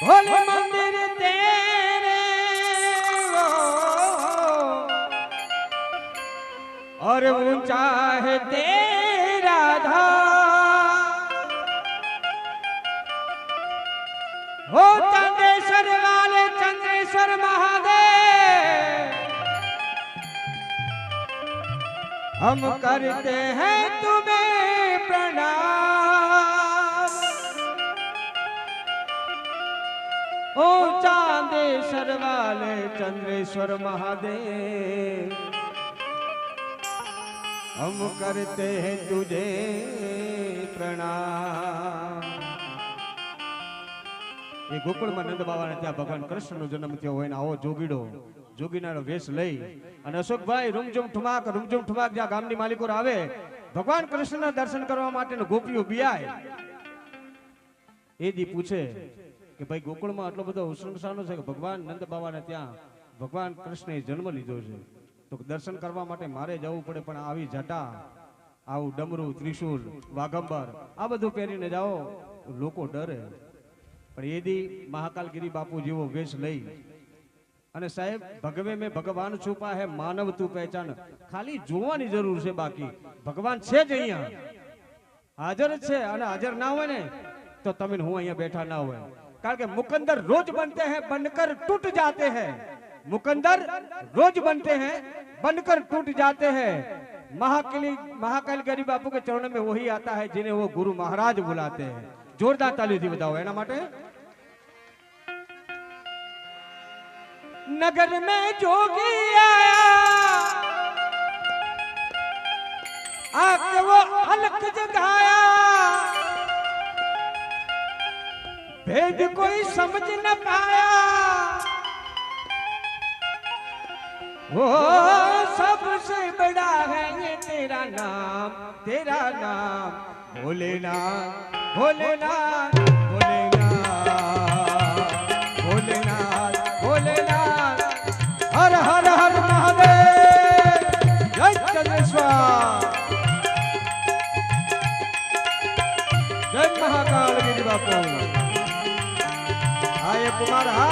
भोले मंदिर तेरे वो और ऊंचा है तेरा धाम। हो चंद्रेश्वर वाले चंद्रेश्वर महादेव, हम करते हैं तुम्हें प्रणाम। ओ चांदेश्वर वाले चंद्रेश्वर महादेव, हम करते हैं तुझे प्रणाम। ये गोकुल में नंद बाबा ने त्या भगवान कृष्ण नो जन्म थयो होय ने आवो जोगीडो जोगीनारो वेश लई अने अशोक भाई रूमझुम ठुमाक ज्या गामनी मालिको आवे भगवान कृष्ण ना दर्शन करवा माटे ने गोपीओ बियाय एदी पूछे कि भाई गोकुल में आटलो बधो सुनसानो छे कि भगवान नंद बाबा ने त्या भगवान कृष्णे जन्म लीधो छे तो दर्शन करवा माटे मारे जवुं पड़े पण आवी जटा आवुं डमरू त्रिशूल वागंबर आ बधुं पहिरीने जाओ लोको डरे पण एदी महाकालगिरी बापू जेवो वेश लई अने साहेब भगवे में भगवान छुपा है मानव तू पहचान खाली जोवानी जरूर है बाकी भगवान छे ज अहींया हाजर छे अने हाजर ना होय ने तो तमे हूँ अहींया बैठा ना होय कारण के मुकंदर रोज बनते हैं बनकर टूट जाते हैं मुकंदर रोज बनते हैं बनकर टूट जाते हैं महाकालगिरी बापू के चरणों में वही आता है जिन्हें वो गुरु महाराज बुलाते हैं जोरदार ताली थी बताओ एना माटे नगर में जोगी आया आके वो अलख जगाया भेद कोई समझ न पाया वो सबसे बड़ा है ये तेरा नाम भोलेनाथ भोलेनाथ भोलेनाथ भोलेनाथ भोलेनाथ हर हर हर महादेव जय चंद्रेश्वर जय महाकालगिरी बापू आए कुमार हा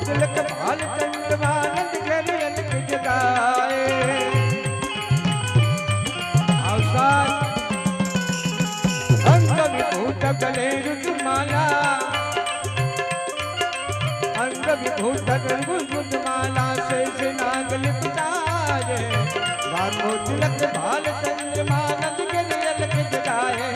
तिलक भाल चंद्रमानंद घेरी अलग जगाए अवसाद अंग विभूत गले रुद्रमाला अंग विभूत गले रुद्रमाला शेष नाग लिपटाए राखो तिलक भाल चंद्रमानंद घेरी अलग जगाए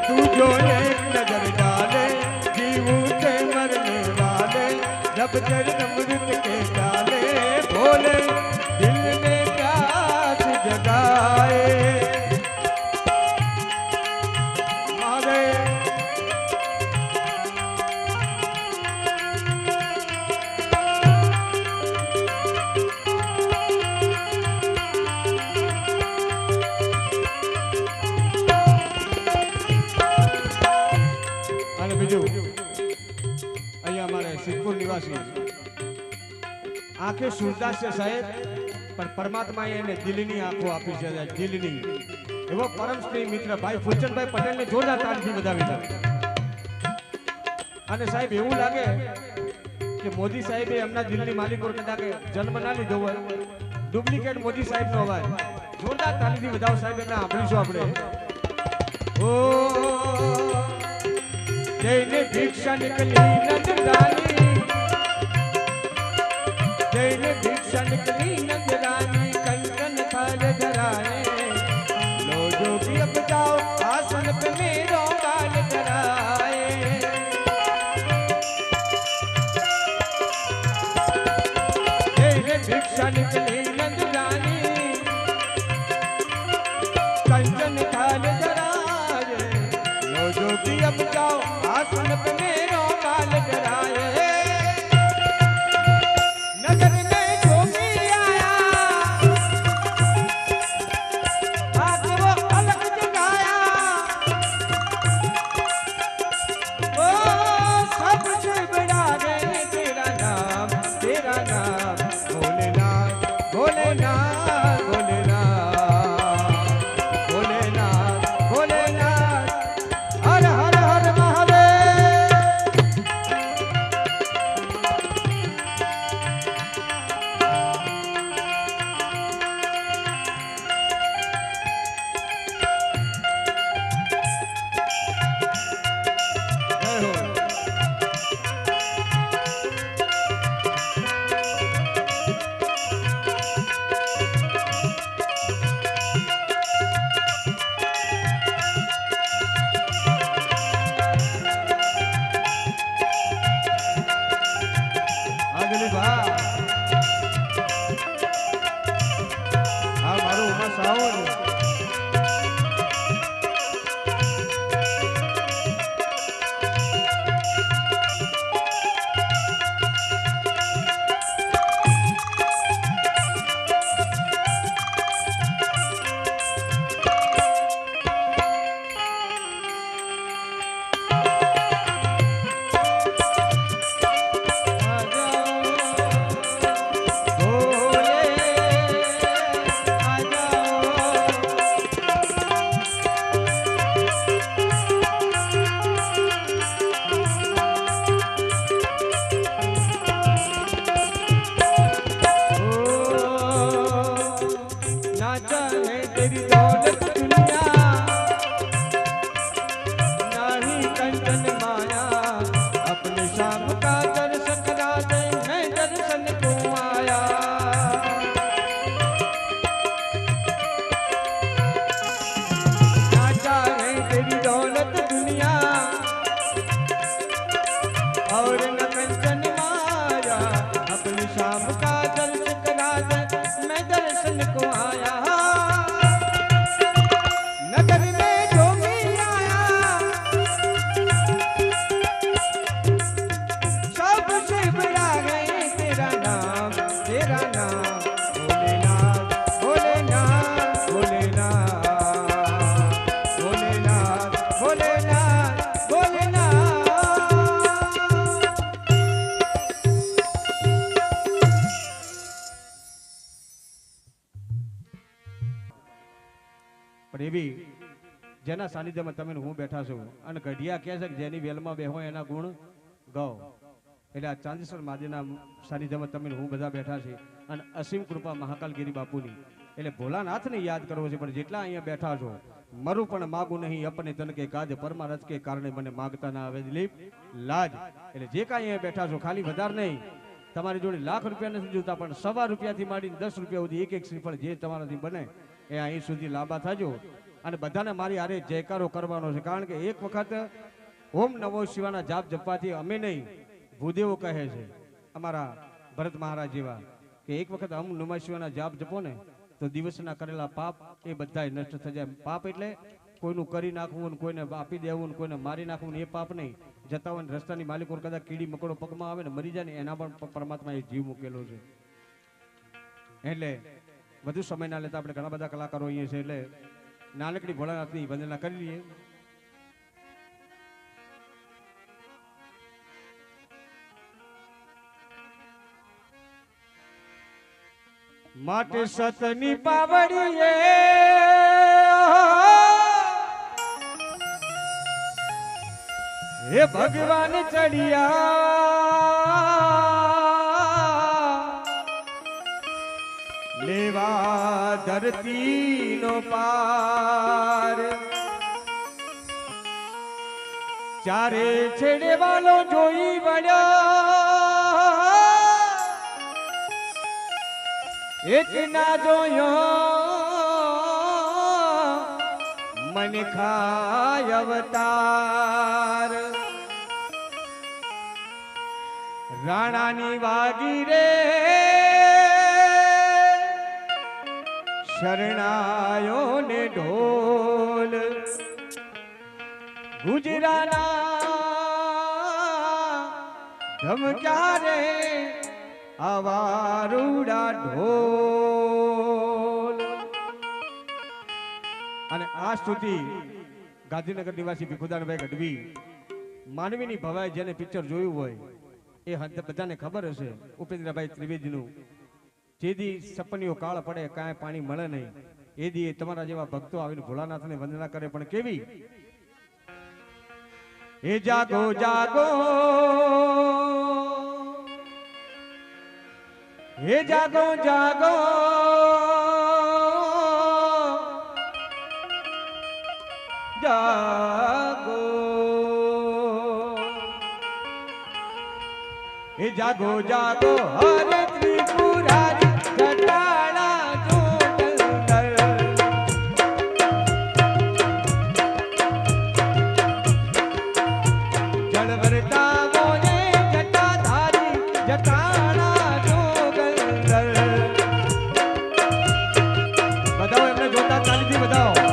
तू जो एक नजर डाले जीवू से मरने वाले जब चरण मृत के डाले भोले दिल में प्यास जगाए આંખે સુરદાસ છે સાહેબ, પણ પરમાત્માએ એને દિલની આંખો આપી છે, દિલની. એવો પરમ સ્નેહી મિત્ર ભાઈ ફૂલચંદભાઈ પટેલને જોરદાર તાળીથી વધાવી દો. અને સાહેબ એવું લાગે કે મોદી સાહેબે એમના દિલની માલિકો કદાચ જન્મ ના લીધો હોય, ડુપ્લિકેટ મોદી સાહેબનો અવાજ. જોરદાર તાળીથી વધાવો સાહેબ, એમને સાંભળીશું આપણે. ઓ જઈને ભિક્ષા નીકળી નંદરાની, જઈને ભિક્ષા નીકળી નંદરાની, કંકન થાલ ધરાए, लो जोगी अब जाओ आसन पे मेरो बाल धराए. जઈને ભિક્ષા નીકળી નંદરાની, કંચન થાલ ધરાए, लो जोगी अब जाओ आसन पे मेरो बाल धराए. नगर में जोगी आया, आज वो अलग जगाया, ओ सबसे बड़ा है तेरा नाम, तेरा नाम भोलेनाथ, भोलेनाथ, भोलेनाथ, भोलेनाथ, भोलेनाथ. हर हर हर महादेव. જય હો. આગળ ભા હા મારું ઉમા સાવન. પણ એવી જેના સાનિધ્યમાં તમે હું બેઠા છો અને ગઢિયા કહે છે કે જેની વેલમાં બેહો એના ગુણ ગાઓ. એટલે આ ચાંદીસર મહાદેવના સાનિધ્યમાં તમે હું બધા બેઠા છે અને અસીમ કૃપા મહાકાલગીરી બાપુની. એટલે ભોલાનાથને યાદ કરવો છે, પણ જેટલા અહીંયા બેઠા છો મરું પણ માગું નહીં, અપને તન કે કાજ પરમારથ કે કારણે મને માગતા ના આવે દિલીપ લાજ. એટલે જે કાંઈ અહીંયા બેઠા છો ખાલી વધારે નહીં, તમારી જોડે લાખ રૂપિયા નથી જોતા, પણ 1.25 રૂપિયાથી માંડીને 10 રૂપિયા સુધી એક એક શ્રીફળ જે તમારાથી બને એ અહીં સુધી લાંબા થાજો. અને બધાને મારી હારે જયકારો કરવાનો છે, કારણ કે એક વખત ઓમ નમો શિવાના જાપ જપવાથી અમે નહીં ભૂદેવો કહે છે અમારા ભરત મહારાજ જેવા કે એક વખત ઓમ નમો શિવાના જાપ જપો ને તો દિવસના કરેલા પાપ એ બધા નષ્ટ થઈ જાય. પાપ એટલે કોઈનું કરી નાખવું, કોઈને આપી દેવું, કોઈને મારી નાખવું, એ પાપ નહીં. જતા હોય રસ્તાની માલિકો કદાચ કીડી મકોડો પગમાં આવે ને મરી જાય ને એના પણ પરમાત્મા એ જીવ મૂકેલો છે. એટલે વધુ સમય ના લેતા આપણે ઘણા બધા કલાકારો અહીંયા છે, એટલે નાનકડી ભોળાનાથની વંદના કરી લઈએ. માટે સતની પાવડીએ હે ભગવાન ચડિયા લેવા ધરતીનો પાર ચારે છેડે વાલો જોઈ વળ્યા એક ના જોયો મન ખાય અવતાર રાણાની વાગી રે શરણાયો ને ઢોલ ગુજરાના ધમક્યા રે આવારુડા ઢોલ અને આ સ્તુતિ ગાંધીનગર નિવાસી ભીખુદાનભાઈ ગઢવી માનવીની ભવાઈ જેને પિક્ચર જોયું હોય એ બધાને ખબર હશે ઉપેન્દ્રભાઈ ત્રિવેદીનું જેદી સપનીઓ કાળ પડે કાંઈ પાણી મળે નહીં એ દી તમારા જેવા ભક્તો આવીને ભોળાનાથને વંદના કરે પણ કેવી એ જાગો જાગો હે જાગો જાગો જાગો હે જાગો જાગો હરે ત્રિપુરારી જટાળા જોગંદર જળવરતા બોલે જટાધારી જટાળા જોગંદર બધાઓ એમને જોતા તાલીથી બધાઓ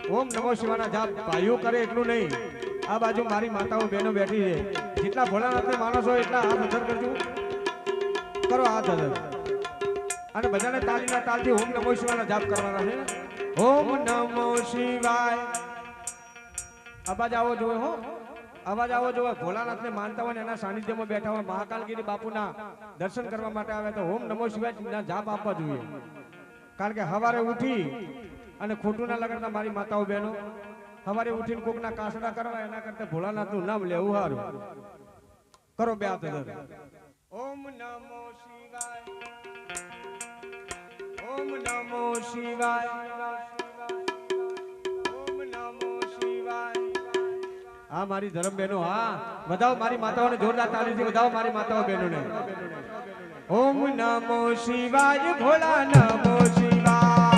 ઓમ નમો શિવાના જાપ ભાઈઓ કરે એટલું નહીં આ બાજુ મારી માતાઓ બહેનો બેઠી છે જેટલા ભોળાનાથને માણસો એટલા હાથ અધર કરજો કરો હાથ અધર અને બધાને તાલીના તાલથી ઓમ નમો શિવાના જાપ કરવાના છે ઓમ નમો શિવાય અવાજ આવો જોવે હો અવાજ આવો જોવે ભોળાનાથને માનતા હોય ને એના સાનિધ્યમાં બેઠા હોય મહાકાલગીરી બાપુના દર્શન કરવા માટે આવે તો ઓમ નમો શિવાય જાપ આપવા જોઈએ કારણ કે સવારે ઉઠી અને ખોટું ના લગાડતા મારી માતાઓ બહેનો સવારે ઉઠીને કોકના કાસડા કરવા એના કરતા ભોળાનાથનું નામ લેવું સારું કરો બે હાથ ધર ઓમ નમો શિવાય ઓમ નમો શિવાય ઓમ નમો શિવાય આ મારી ધર્મ બહેનો હા બધાઓ મારી માતાઓને જોરદાર તાળીથી બધાઓ મારી માતાઓ બહેનોને ઓમ નમો શિવાય ભોળા નમો શિવાય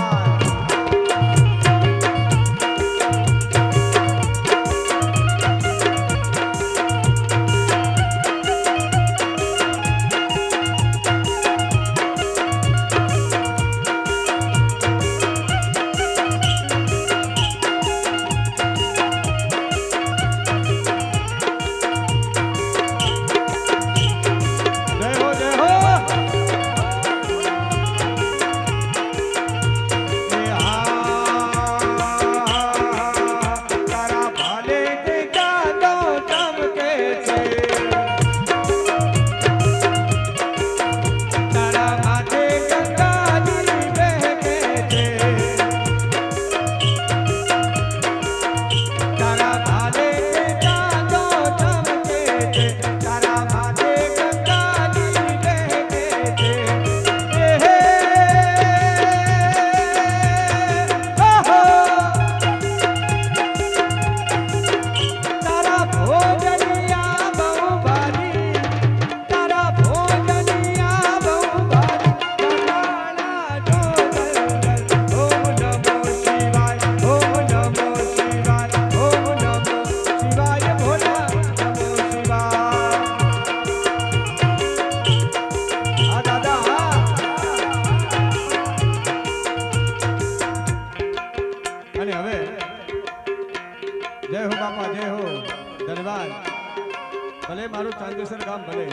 મારું ચાંદેસર ગામ ભલે,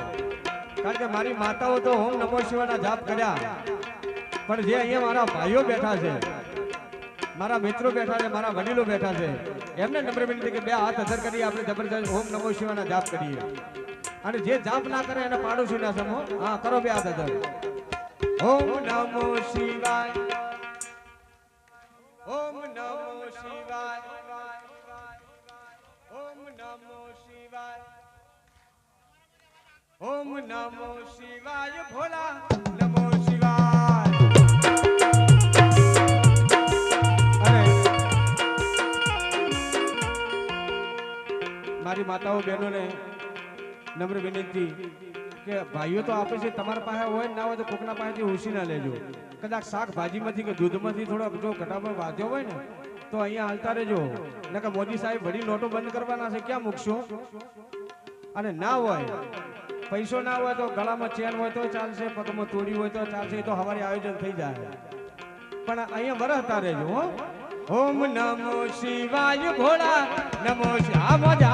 કારણ કે મારી માતાઓ તો ઓમ નમો શિવાયના જાપ કર્યા, પણ જે અહીંયા મારા ભાઈઓ બેઠા છે, મારા મિત્રો બેઠા છે, મારા વડીલો બેઠા છે, એમને નમ્ર વિનંતી કે બે હાથ અધર કરી આપણે જબરજસ્ત ઓમ નમો શિવાયના જાપ કરીએ, અને જે જાપ ના કરે એને પાડોશી ના સમો. હા, કરો બે હાથ અધર. ઓમ નમો શિવાય, ઓમ નમો શિવાય, ઓમ નમો શિવાય, ઓમ નમો શિવાય, ભોલા નમો શિવાય. મારી માતાઓ બહેનોને નમ્ર વિનંતી કે ભાઈઓ તો આપે છે, તમારા પાસે હોય ના હોય તો કોકના પાસેથી ઉછી ના લેજો. કદાચ શાકભાજીમાંથી કે દૂધમાંથી થોડોક જો ઘટાડો વાંચ્યો હોય ને તો અહીંયા હાલતા રહેજો. નકર મોદી સાહેબ વડી નોટો બંધ કરવાના છે, ક્યાં મૂકશો? અને ના હોય પૈસો ના હોય તો ગળામાં ચેન હોય તો ચાલશે, પગમાં તોડી હોય તો ચાલશે, તો હવારે આયોજન થઈ જાય. પણ અહીંયા વરસતા રહેજો. હો, ઓમ નમો શિવાય, ભોળા નમો શિવાય. મજા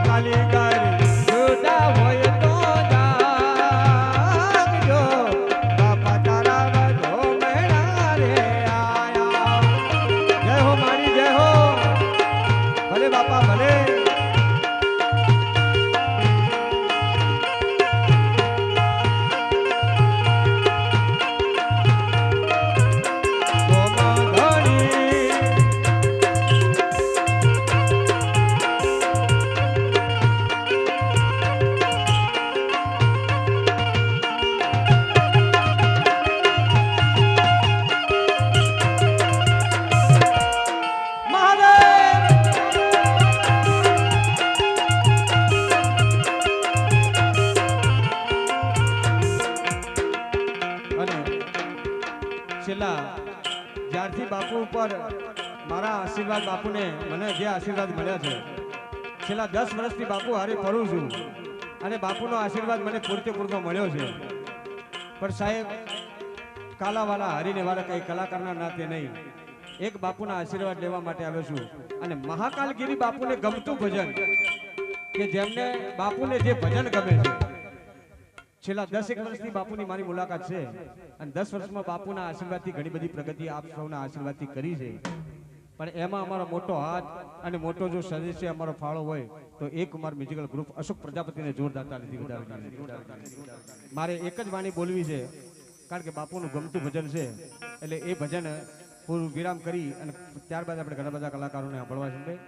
મહાકાલી કર છૂટા હોય તો જાગજો બાપા તારા વધો મેળા રે આયા જય હો મારી જય હો ભલે બાપા ભલે જ્યારથી બાપુ ઉપર મારા આશીર્વાદ બાપુને મને જે આશીર્વાદ મળ્યા છે છેલ્લા 10 વર્ષથી બાપુ હારે ફરું છું અને બાપુનો આશીર્વાદ મને પૂરતે પૂરતો મળ્યો છે પણ સાહેબ કાલાવાલા હરીને વાળા કઈ કલાકારના નાતે નહીં એક બાપુના આશીર્વાદ લેવા માટે આવ્યો છું અને મહાકાલગીરી બાપુને ગમતું ભજન કે જેમને બાપુને જે ભજન ગમે છે છેલ્લા 10 વર્ષથી બાપુની મારી મુલાકાત છે અને 10 વર્ષમાં બાપુના આશીર્વાદથી ઘણી બધી પ્રગતિ આપ સૌના આશીર્વાદથી કરી છે પણ એમાં અમારો મોટો હાથ અને મોટો જો સદસ્ય અમારો ફાળો હોય તો એક કુમાર મ્યુઝિકલ ગ્રુપ અશોક પ્રજાપતિને જોરદાર તાળીથી વધાવી મારે એક જ વાણી બોલવી છે કારણ કે બાપુનું ગમતું ભજન છે એટલે એ ભજન પૂરું વિરામ કરી અને ત્યારબાદ આપણે ઘણા બધા કલાકારોને સાંભળવા છે